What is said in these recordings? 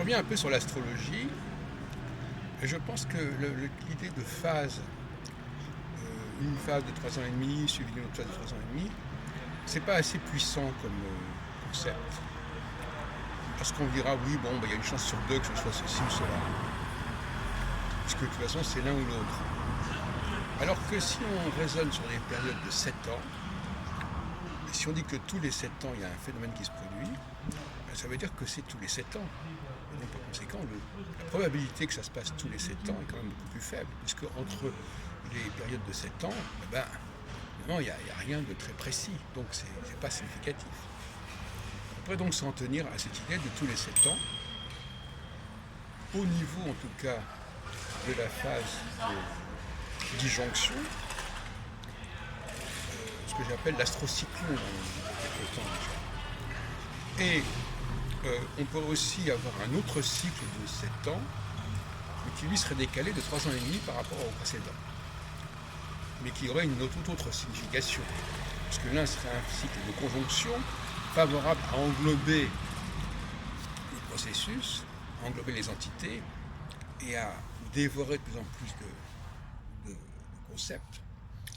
revient un peu sur l'astrologie. Et je pense que l'idée de phase, une phase de 3 ans et demi suivie d'une autre phase de 3 ans et demi, c'est pas assez puissant comme concept. Parce qu'on dira, oui, bon, il y a une chance sur deux que ce soit ceci ou cela. Parce que de toute façon, c'est l'un ou l'autre. Alors que si on raisonne sur des périodes de 7 ans, et si on dit que tous les 7 ans, il y a un phénomène qui se produit, ça veut dire que c'est tous les 7 ans. Et donc, par conséquent, la probabilité que ça se passe tous les 7 ans est quand même beaucoup plus faible, puisque entre les périodes de 7 ans, il n'y a rien de très précis, donc c'est pas significatif. On pourrait donc s'en tenir à cette idée de tous les 7 ans, au niveau en tout cas de la phase de disjonction, ce que j'appelle l'astrocyclone en quelque temps déjà. Et on peut aussi avoir un autre cycle de 7 ans, mais qui lui serait décalé de 3 ans et demi par rapport au précédent, mais qui aurait une toute autre signification, parce que l'un serait un cycle de conjonction favorable à englober le processus, à englober les entités et à dévorer de plus en plus de concepts,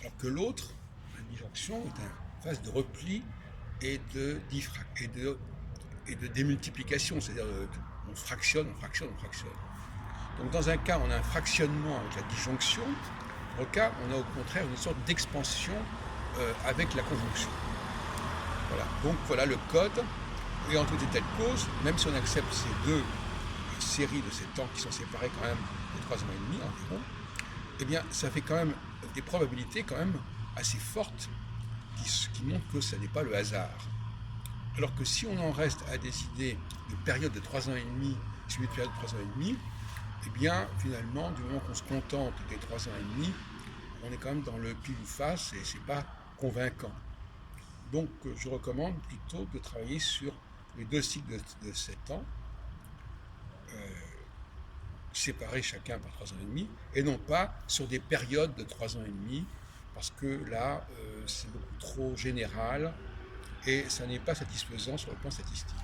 alors que l'autre, la disjonction, est une phase de repli et de démultiplication, c'est-à-dire on fractionne. Donc dans un cas, on a un fractionnement avec la disjonction, dans l'autre cas, on a au contraire une sorte d'expansion avec la conjonction. Voilà. Donc voilà le code, et en toute état de cause, même si on accepte ces deux séries de 7 ans qui sont séparées quand même de 3 ans et demi environ, eh bien ça fait quand même des probabilités quand même assez fortes qui montrent que ça n'est pas le hasard. Alors que si on en reste à des idées de période de 3 ans et demi, suivi de période de 3 ans et demi, eh bien, finalement, du moment qu'on se contente des 3 ans et demi, on est quand même dans le pile ou face et c'est pas convaincant. Donc, je recommande plutôt de travailler sur les deux cycles de 7 ans, séparés chacun par 3 ans et demi, et non pas sur des périodes de 3 ans et demi, parce que là, c'est beaucoup trop général, et ça n'est pas satisfaisant sur le plan statistique.